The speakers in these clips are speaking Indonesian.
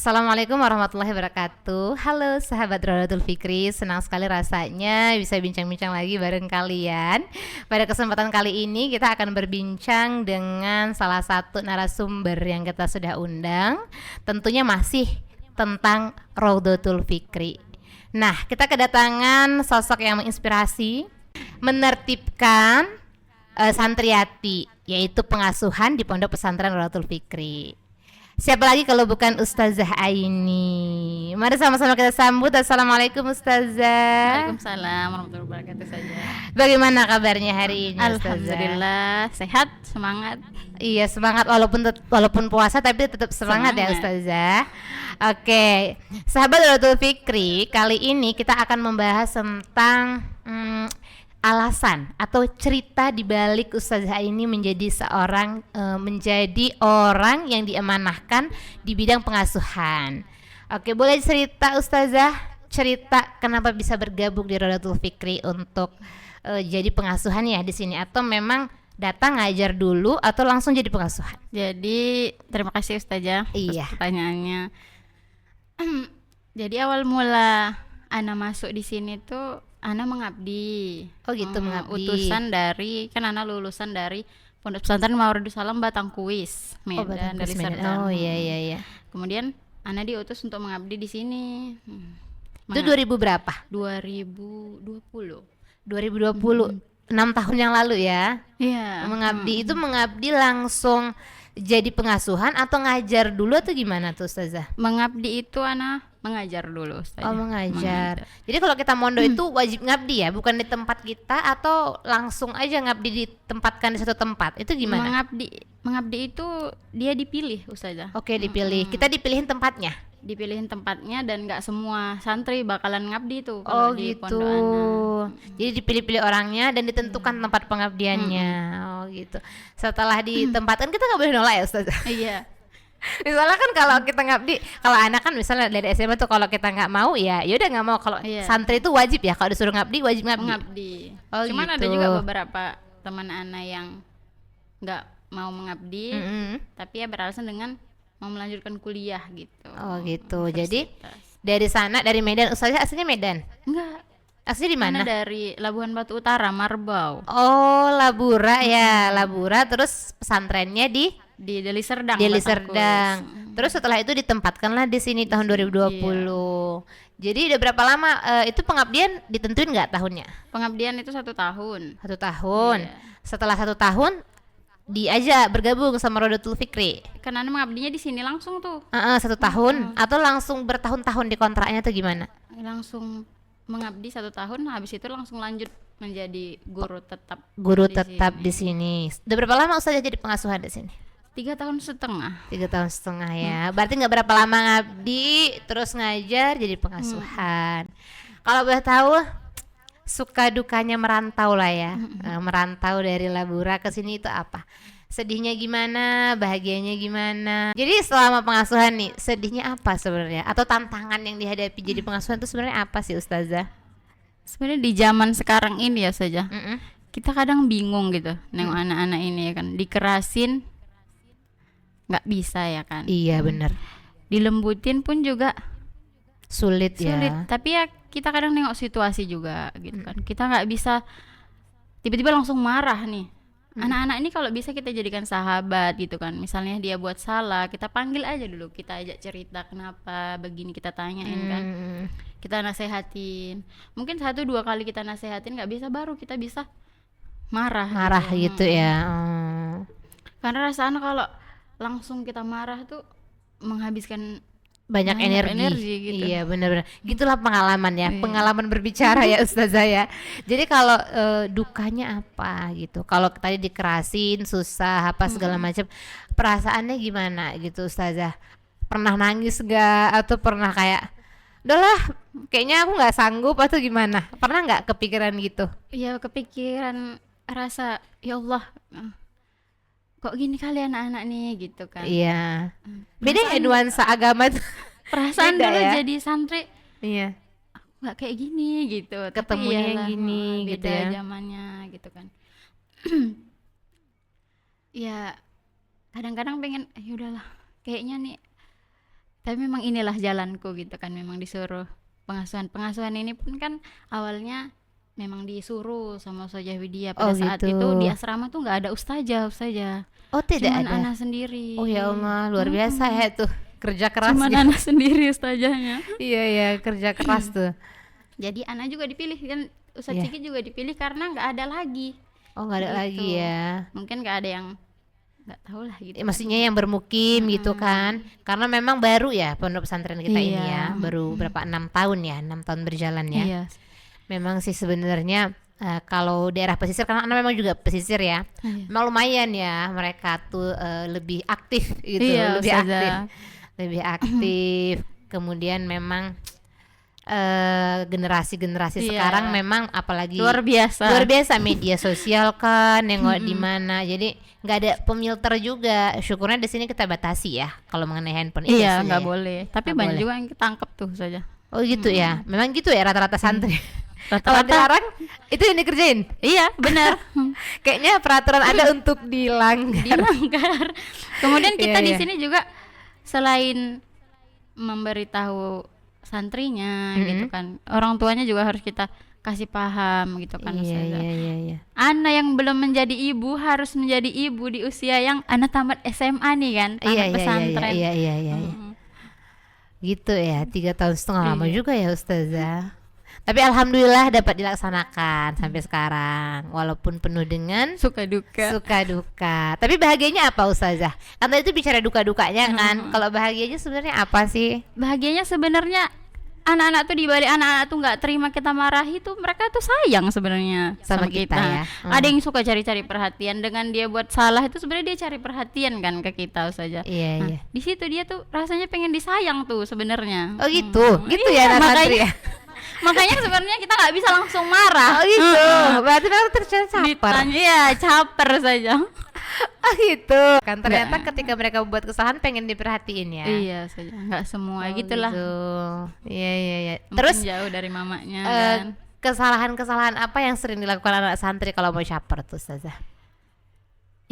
Assalamualaikum warahmatullahi wabarakatuh. Halo sahabat Rodatul Fikri, senang sekali rasanya bisa bincang-bincang lagi bareng kalian. Pada kesempatan kali ini kita akan berbincang dengan salah satu narasumber yang kita sudah undang. Tentunya masih tentang Rodatul Fikri. Nah, kita kedatangan sosok yang menginspirasi, menertibkan santriati, yaitu pengasuhan di Pondok Pesantren Rodatul Fikri. Siapa lagi kalau bukan Ustazah Aini. Mari sama-sama kita sambut. Assalamualaikum Ustazah. Waalaikumsalam warahmatullahi wabarakatuh saja. Bagaimana kabarnya hari ini Ustazah? Alhamdulillah sehat, semangat. Iya, semangat walaupun puasa tapi tetap semangat ya Ustazah. Oke, sahabat Rodatul Fikri, kali ini kita akan membahas tentang alasan atau cerita di balik Ustazah ini menjadi menjadi orang yang diamanahkan di bidang pengasuhan. Oke, boleh cerita Ustazah, cerita kenapa bisa bergabung di Rodatul Fikri untuk jadi pengasuhan ya di sini, atau memang datang ngajar dulu atau langsung jadi pengasuhan? Jadi terima kasih Ustazah Iya. atas pertanyaannya. Jadi awal mula Ana masuk di sini tuh Ana mengabdi. Oh gitu, mengabdi. Utusan dari, kan Ana lulusan dari Pondok Pesantren Mawarudus Salam Batangkuis, Medan, dari Serdang. Oh iya. Kemudian Ana diutus untuk mengabdi di sini. Itu 2000 berapa? 2020. 2020. 6 tahun yang lalu ya. Iya. Mengabdi langsung jadi pengasuhan atau ngajar dulu atau gimana tuh Ustazah? Mengabdi itu Ana mengajar dulu Ustazah. Oh, mengajar. Jadi kalau kita mondok itu wajib ngabdi ya, bukan di tempat kita, atau langsung aja ngabdi ditempatkan di satu tempat. Itu gimana? Mengabdi itu dia dipilih Ustazah. Oke, dipilih. Kita dipilihin tempatnya. Dipilihin tempatnya dan nggak semua santri bakalan ngabdi tuh Oh kalau di gitu. pondok Ana. Jadi dipilih-pilih orangnya dan ditentukan tempat pengabdiannya. Oh gitu. Setelah ditempatkan kita nggak boleh nolak ya Ustazah? Iya. Misalnya kan kalau kita ngabdi, kalau anak kan misalnya dari SMA tuh kalau kita nggak mau ya udah nggak mau. Kalau santri itu wajib ya, kalau disuruh ngabdi wajib ngabdi. Mengabdi. Oh, Cuman gitu. ada juga beberapa teman Ana yang nggak mau mengabdi, tapi ya beralasan dengan mau melanjutkan kuliah gitu. Oh gitu. Jadi dari sana, dari Medan. Ustazah aslinya Medan? Enggak. Asli di mana? Ana dari Labuhan Batu Utara, Marbau. Oh, Labura ya, Labura. Terus pesantrennya di Deli Serdang. Deli Batangkuis. Serdang. Terus setelah itu ditempatkanlah di sini tahun 2020. Jadi udah berapa lama itu pengabdian, ditentuin nggak tahunnya? Pengabdian itu 1 tahun. 1 tahun. Iya. Setelah 1 tahun diajak bergabung sama Rodatul Fikri. Karena Ana mengabdinya di sini langsung tuh. 1 tahun atau langsung bertahun-tahun di kontraknya tuh gimana? Langsung mengabdi 1 tahun, habis itu langsung lanjut menjadi guru tetap. Guru di tetap sini. di sini. Udah berapa lama Ustazah jadi pengasuhan di sini? 3 tahun setengah. 3 tahun setengah ya. Berarti nggak berapa lama ngabdi terus ngajar jadi pengasuhan. Kalau boleh tahu suka dukanya merantau lah ya. Merantau dari Labura ke sini itu apa? Sedihnya gimana, bahagianya gimana? Jadi selama pengasuhan nih, sedihnya apa sebenarnya? Atau tantangan yang dihadapi jadi pengasuhan itu sebenarnya apa sih Ustazah? Sebenarnya di zaman sekarang ini ya saja. Kita kadang bingung gitu nengok anak-anak ini ya kan. Dikerasin nggak bisa ya kan. Iya benar. Dilembutin pun juga Sulit ya. Tapi ya kita kadang nengok situasi juga gitu kan. Kita nggak bisa tiba-tiba langsung marah nih. Anak-anak ini kalau bisa kita jadikan sahabat gitu kan. Misalnya dia buat salah, kita panggil aja dulu, kita ajak cerita kenapa begini, kita tanyain kan. Kita nasehatin. Mungkin 1-2 kali kita nasehatin nggak bisa, baru kita bisa marah Gitu ya. Karena rasanya kalau langsung kita marah tuh menghabiskan banyak energi gitu. Iya benar-benar. Gitulah pengalaman ya, pengalaman berbicara ya Ustazah ya. Jadi kalau dukanya apa gitu? Kalau tadi dikerasin, susah, apa segala macam, perasaannya gimana gitu Ustazah? Pernah nangis gak? Atau pernah kayak, udahlah, kayaknya aku nggak sanggup atau gimana? Pernah nggak kepikiran gitu? Iya kepikiran, rasa ya Allah. Kok gini kali anak-anak nih gitu kan. Iya. Beda ya nuansa agama tuh. Perasaan Beda dulu ya? jadi santri Iya. nggak kayak gini gitu. Ketemunya Tapi yang iyalah, gini gitu beda ya. zamannya gitu kan. Ya kadang-kadang pengen udahlah kayaknya nih Tapi memang inilah jalanku gitu kan, memang disuruh pengasuhan ini pun kan awalnya memang disuruh sama Ustazah Widya. Oh Pada saat gitu. itu di asrama tuh nggak ada ustazah, Oh tidak cuman ada. Ana sendiri. Oh ya Allah, luar biasa ya tuh kerja keras Cuman gitu. Ana sendiri ustazahnya. Iya ya, kerja keras tuh. Jadi Ana juga dipilih kan, Ustaz Iya. Ciki juga dipilih karena nggak ada lagi. Oh nggak ada Gitu. lagi ya. Mungkin nggak ada yang nggak tahu lah gitu. Maksudnya yang bermukim gitu kan, karena memang baru ya pondok pesantren kita ini ya, Iya. baru berapa 6 tahun ya, 6 tahun berjalan ya. Iya. Memang sih sebenarnya kalau daerah pesisir, karena Ana memang juga pesisir ya, Iya. memang lumayan ya mereka tuh lebih aktif gitu, Iya, lebih Ustazah. aktif, lebih aktif. Kemudian memang generasi-generasi Iya. sekarang memang apalagi Luar biasa. luar biasa media sosial kan, nengok di mana, jadi nggak ada pemilter juga. Syukurnya di sini kita batasi ya kalau mengenai handphone itu Iya, biasanya nggak ya. boleh. Tapi Nggak banyak boleh. juga yang ketangkep tuh saja. Oh gitu ya, memang gitu ya rata-rata santri. Kalau Rata-rata. dilarang itu yang dikerjain. Iya, benar. Kayaknya peraturan ada untuk dilanggar. Dilanggar. Kemudian kita Iya, di iya. sini juga selain memberitahu santrinya gitu kan, orang tuanya juga harus kita kasih paham gitu kan. Iya Ustazah. iya. Ana yang belum menjadi ibu harus menjadi ibu di usia yang Ana tamat SMA nih kan, tamat pesantren. Iya. Gitu ya, 3 tahun setengah lama Iya. juga ya Ustazah. Tapi alhamdulillah dapat dilaksanakan sampai sekarang, walaupun penuh dengan Suka duka. suka duka. Tapi bahagianya apa Ustazah? Kan tadi itu bicara duka-dukanya kan. Kalau bahagianya sebenarnya apa sih? Bahagianya sebenarnya anak-anak tuh, dibalik anak-anak tuh nggak terima kita marahi tuh, mereka tuh sayang sebenarnya Sama kita ya. Ada yang suka cari-cari perhatian, dengan dia buat salah itu sebenarnya dia cari perhatian kan ke kita saja. Iya. Di situ dia tuh rasanya pengen disayang tuh sebenarnya. Oh gitu, gitu ya Iya, anak santri makanya ya. makanya sebenarnya kita nggak bisa langsung marah. Oh gitu, berarti memang tercapai caper. Ditanya, iya, caper saja. Oh gitu. Kan ternyata ketika mereka buat kesalahan pengen diperhatiin ya. Iya saja, nggak semua Oh, gitulah. gitu. Iya. Mungkin Terus jauh dari mamanya eh, kan. kesalahan-kesalahan apa yang sering dilakukan anak santri kalau mau caper tuh Ustazah?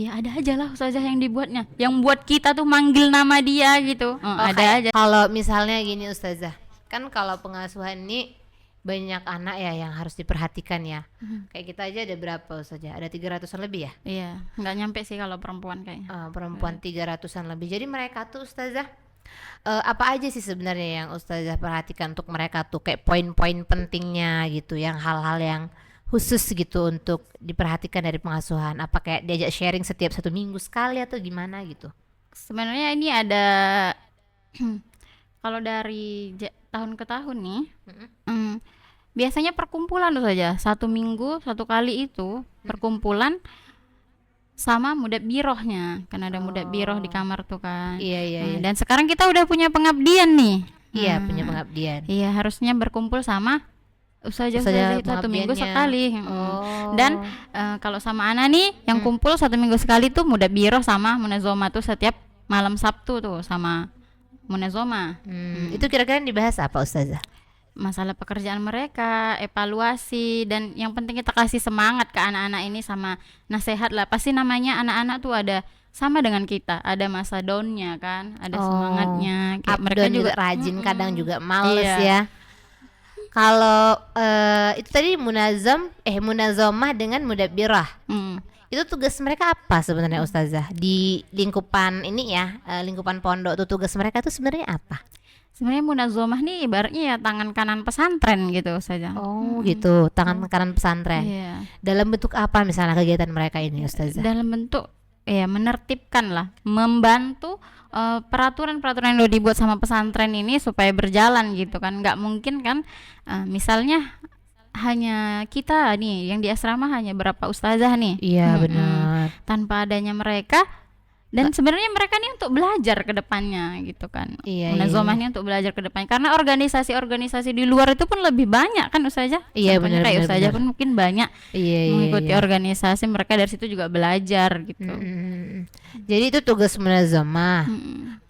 Ya ada aja lah Ustazah yang dibuatnya, yang buat kita tuh manggil nama dia gitu. Ada kayak aja. Kalau misalnya gini Ustazah, kan kalau pengasuhan ini banyak anak ya yang harus diperhatikan ya. Kayak kita aja ada berapa Ustazah? Ada 300-an lebih ya? Iya, nggak nyampe sih kalau perempuan kayaknya. Perempuan 300-an lebih. Jadi mereka tuh Ustazah apa aja sih sebenarnya yang Ustazah perhatikan untuk mereka tuh, kayak poin-poin pentingnya gitu, yang hal-hal yang khusus gitu untuk diperhatikan dari pengasuhan? Apa kayak diajak sharing setiap 1 minggu sekali atau gimana gitu? Sebenarnya ini ada kalau dari tahun ke tahun nih, biasanya perkumpulan tuh saja, 1 minggu 1 kali itu perkumpulan sama mudat birohnya, kan ada mudat biroh di kamar tuh kan. Iya. Dan sekarang kita udah punya pengabdian nih. Iya, punya pengabdian. Iya, harusnya berkumpul sama Ustazah ustazah itu 1 minggu pengabdiannya. sekali. Oh. Dan kalau sama Ana nih yang kumpul 1 minggu sekali tuh mudat biroh sama munazoma tuh setiap malam Sabtu tuh sama munazoma. Itu kira-kira yang dibahas apa Ustazah? Masalah pekerjaan mereka, evaluasi, dan yang penting kita kasih semangat ke anak-anak ini sama nasihat lah. Pasti namanya anak-anak tuh ada sama dengan kita, ada masa downnya kan, ada semangatnya. Kayak Up mereka down juga rajin, kadang juga males Iya. ya. Kalau itu tadi munazomah dengan mudabbirah. Itu tugas mereka apa sebenarnya Ustazah? Di lingkupan ini ya, lingkupan pondok tuh tugas mereka tuh sebenarnya apa? Sebenarnya munazomah nih ibaratnya ya tangan kanan pesantren gitu saja. Oh gitu, tangan kanan pesantren. Iya. Dalam bentuk apa misalnya kegiatan mereka ini Ustazah? Dalam bentuk ya menertibkan lah, membantu peraturan-peraturan yang udah dibuat sama pesantren ini supaya berjalan gitu kan. Nggak mungkin kan misalnya hanya kita nih yang di asrama hanya berapa ustazah nih. Iya benar. Tanpa adanya mereka, dan sebenarnya mereka nih untuk belajar ke depannya gitu kan. Iya, Munazomah ini untuk belajar ke depannya, karena organisasi-organisasi di luar itu pun lebih banyak kan ustazah. Iya, Contohnya benar, kayak benar, ustazah benar. pun mungkin banyak Iya. mengikuti organisasi, mereka dari situ juga belajar gitu. Jadi itu tugas munazomah.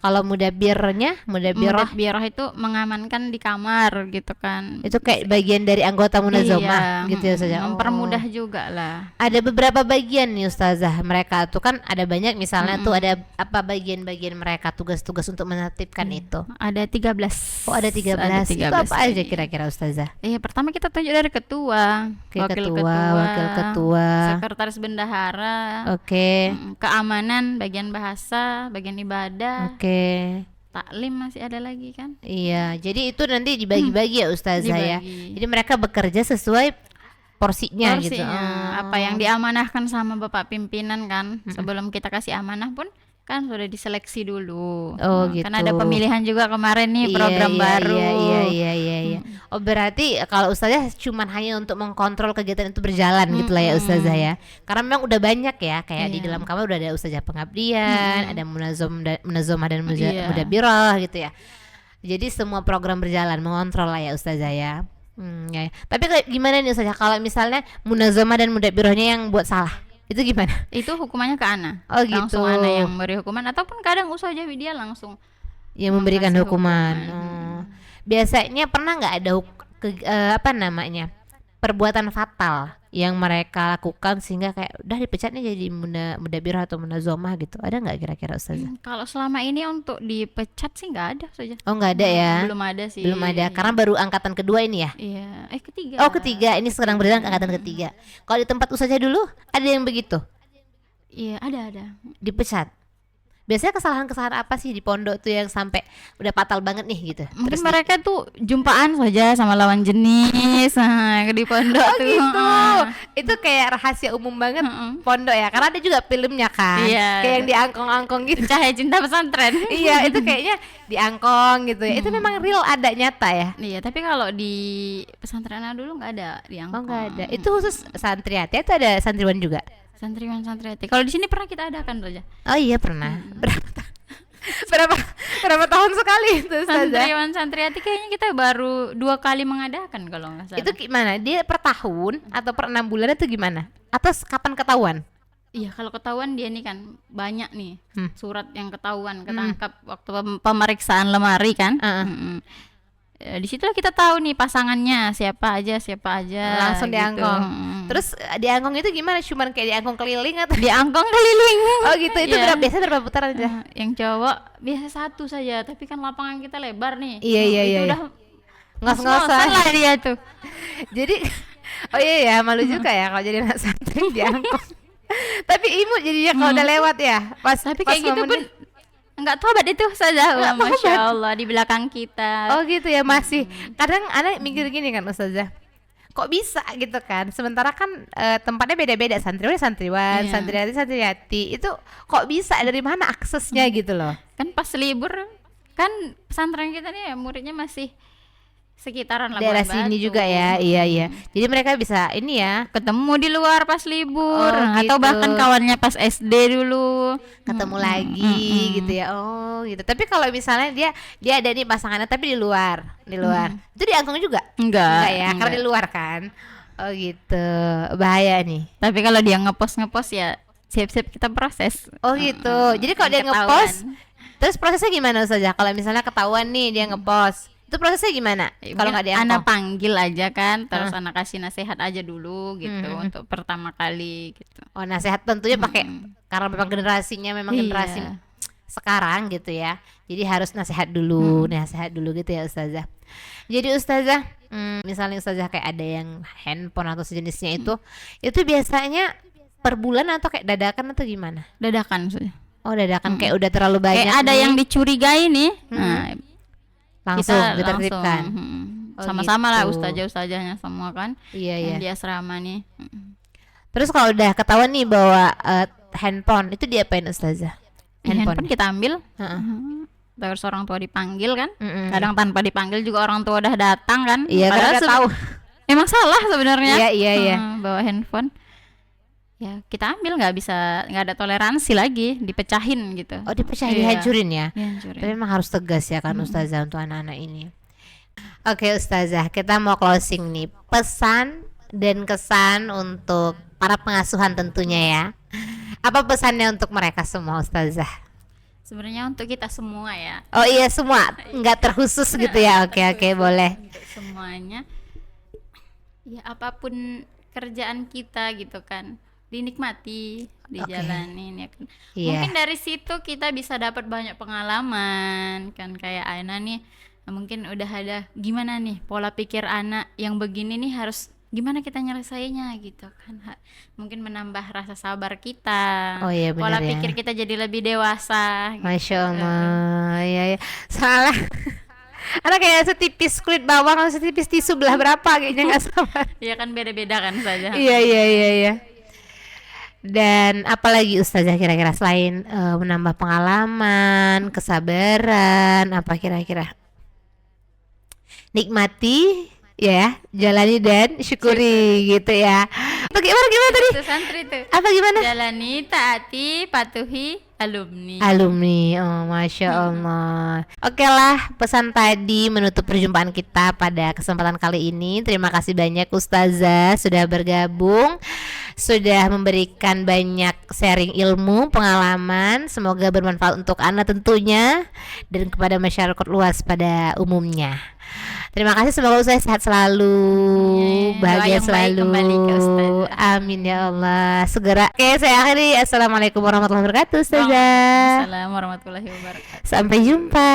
Kalau mudabbirnya, mudabbirah Mudat itu mengamankan di kamar gitu kan. itu kayak bagian dari anggota munazomah Iya, gitu ya Ustazah. mempermudah juga lah. Ada beberapa bagian nih Ustazah. Mereka tuh kan ada banyak misalnya tuh ada apa bagian-bagian mereka, tugas-tugas untuk menertibkan itu? Ada 13. Oh, ada 13. Itu 13 apa aja ini. kira-kira Ustazah? Pertama kita tunjuk dari ketua, Oke, wakil wakil ketua. sekretaris bendahara, Oke. keamanan, bagian bahasa, bagian ibadah, Oke. taklim masih ada lagi kan? Iya, jadi itu nanti dibagi-bagi ya Ustazah ya. Dibagi. Jadi mereka bekerja sesuai porsinya gitu. Apa yang diamanahkan sama Bapak pimpinan kan, sebelum kita kasih amanah pun kan sudah diseleksi dulu. Oh, gitu. Kan ada pemilihan juga kemarin nih, Iya, program iya, baru. Iya. Oh, berarti kalau Ustazah cuman hanya untuk mengkontrol kegiatan itu berjalan gitu lah ya Ustazah ya. Karena memang udah banyak ya, kayak di Iya. dalam kamar udah ada Ustazah pengabdian, ada munazomah dan Iya. mudabirah gitu ya. Jadi semua program berjalan, mengontrol lah ya Ustazah ya. Ya. Tapi gimana nih Ustazah kalau misalnya munazomah dan mudabirahnya yang buat salah? Itu gimana? Itu hukumannya ke Ana. Oh, gitu. Langsung Ana yang memberi hukuman, ataupun kadang Ustazah dia langsung Yang memberikan Mengasih hukuman. hukuman. Biasanya pernah nggak ada apa namanya, perbuatan fatal yang mereka lakukan sehingga kayak udah dipecatnya jadi mudabirah atau munazomah gitu? Ada nggak kira-kira Ustazah? Kalau selama ini untuk dipecat sih nggak ada saja. Oh, nggak ada ya? Belum ada sih. Belum ada karena baru angkatan kedua ini ya? Iya. Ketiga. Oh, ketiga, ini sedang berjalan angkatan ketiga. Kalau di tempat Ustazah dulu ada yang begitu? Iya, ada. Dipecat? Biasanya kesalahan-kesalahan apa sih di pondok tuh yang sampai udah fatal banget nih gitu? Mungkin mereka tuh jumpaan saja sama lawan jenis di pondok Oh tuh. gitu. Itu kayak rahasia umum banget pondok ya. Karena ada juga filmnya kan. Iya. Kayak yang diangkong-angkong gitu. Cahaya cinta pesantren. Iya, itu kayaknya diangkong gitu ya. Itu memang real, ada, nyata ya. Iya, tapi kalau di pesantren dulu nggak ada di Oh, nggak ada. Itu khusus santriati atau ada santriwan juga? santriwan-santriwati. Kalau di sini pernah kita adakan saja. Oh iya, pernah. Berapa tahun sekali itu Ustazah? Santriwan-santriwati kayaknya kita baru 2 kali mengadakan kalau nggak salah. Itu gimana? Dia per tahun atau per 6 bulan itu gimana? Atau kapan ketahuan? Iya, kalau ketahuan dia nih kan banyak nih surat yang ketahuan, ketangkap waktu pemeriksaan lemari kan. Di situ kita tahu nih pasangannya siapa aja Langsung gitu. diangkong. Terus diangkong itu gimana? Cuman kayak diangkong keliling atau? Diangkong keliling. Oh gitu. Itu Iya. biasanya berapa putaran aja? Yang cowok biasa 1 saja, tapi kan lapangan kita lebar nih. Iya, Itu iya. udah Ngos-ngosan lah dia tuh. Jadi oh iya ya, malu juga ya kalau jadi anak santri diangkong. Tapi imut jadinya kalau udah lewat ya. Tapi kayak gitu pun enggak tobat itu saja. Nggak tobat. Masya Allah, di belakang kita. Oh gitu ya, masih. Kadang anak mikir gini kan Ustazah, kok bisa gitu kan, sementara kan tempatnya beda-beda, santriwan, Iya. santriwati itu kok bisa, dari mana aksesnya gitu loh. Kan pas libur kan pesantren kita nih muridnya masih sekitaran Daerah Labuan sini Batu. juga ya. Iya. Jadi mereka bisa ini ya, Ketemu di luar pas libur, Oh, atau gitu. bahkan kawannya pas SD dulu. ketemu lagi gitu ya. Oh gitu. Tapi kalau misalnya dia ada nih pasangannya tapi di luar. Itu diangkong juga? Enggak Ya, karena di luar kan. Oh gitu. Bahaya nih. Tapi kalau dia ngepost ya siap-siap kita proses. Oh gitu. Jadi kalau dia Ketahuan. ngepost, terus prosesnya gimana saja? Kalau misalnya ketahuan nih dia ngepost, itu prosesnya gimana? Kalau nggak diangkong? Anak panggil aja kan, terus anak kasih nasihat aja dulu gitu untuk pertama kali gitu. Oh, nasihat tentunya pakai, karena memang generasinya memang Iya. generasi sekarang gitu ya. Jadi harus nasihat dulu gitu ya Ustazah. Jadi Ustazah, misalnya Ustazah kayak ada yang handphone atau sejenisnya itu biasanya per bulan atau kayak dadakan atau gimana? Dadakan saja. Oh, dadakan kayak udah terlalu banyak. Kayak ada nih, yang dicurigai nih. Nah, langsung kita ditertibkan. langsung, Oh, sama-sama lah gitu. ustazah-ustazahnya semua kan. Iya. Yang di asrama nih. Terus kalau udah ketahuan nih bawa handphone, itu diapain Ustazah? Handphone kita ambil. Heeh. Terus orang tua dipanggil kan. Mm-mm. Kadang tanpa dipanggil juga orang tua udah datang kan. Iya, karena udah tahu. Emang salah sebenarnya. Iya. Bawa handphone. Ya kita ambil, nggak ada toleransi lagi, dipecahin gitu. Oh, dipecahin, Iya. dihancurin ya. Dihancurin. Tapi memang harus tegas ya kan Ustazah untuk anak-anak ini. Oke Ustazah, kita mau closing nih. Pesan dan kesan untuk para pengasuhan tentunya ya. Apa pesannya untuk mereka semua Ustazah? Sebenarnya untuk kita semua ya. Oh iya, semua, nggak terkhusus gitu ya. Oke, boleh. Untuk semuanya. Ya apapun kerjaan kita gitu kan. dinikmati, dijalanin ya kan. Iya. Mungkin dari situ kita bisa dapat banyak pengalaman kan, kayak Aina nih mungkin udah ada gimana nih pola pikir anak yang begini nih harus gimana kita nyelesainya gitu kan. Mungkin menambah rasa sabar kita, Oh iya benar pola ya. pikir kita jadi lebih dewasa gitu. Masya Allah, ya, ya. Salah. Anak kayak setipis kulit bawang atau setipis tisu belah berapa kayaknya nggak sabar. Ya kan beda-beda kan saja. Iya iya iya iya. Dan apalagi Ustazah kira-kira selain menambah pengalaman, kesabaran, apa kira-kira? Nikmati ya, jalani dan syukuri gitu ya. Bagaimana gimana tadi? Itu santri tuh. Apa gimana? Jalani, taati, patuhi alumni. Alumni, oh Masya Allah. Oke lah, pesan tadi menutup perjumpaan kita pada kesempatan kali ini. Terima kasih banyak Ustazah sudah bergabung, sudah memberikan banyak sharing ilmu, pengalaman. Semoga bermanfaat untuk Anda tentunya dan kepada masyarakat luas pada umumnya. Terima kasih, semoga Ustazah sehat selalu, bahagia doa yang baik selalu. kembali ke Ustazah. Amin ya Allah. Segera. Oke, saya akhiri. Assalamualaikum warahmatullahi wabarakatuh, Ustazah. Waalaikumsalam warahmatullahi wabarakatuh. Sampai jumpa.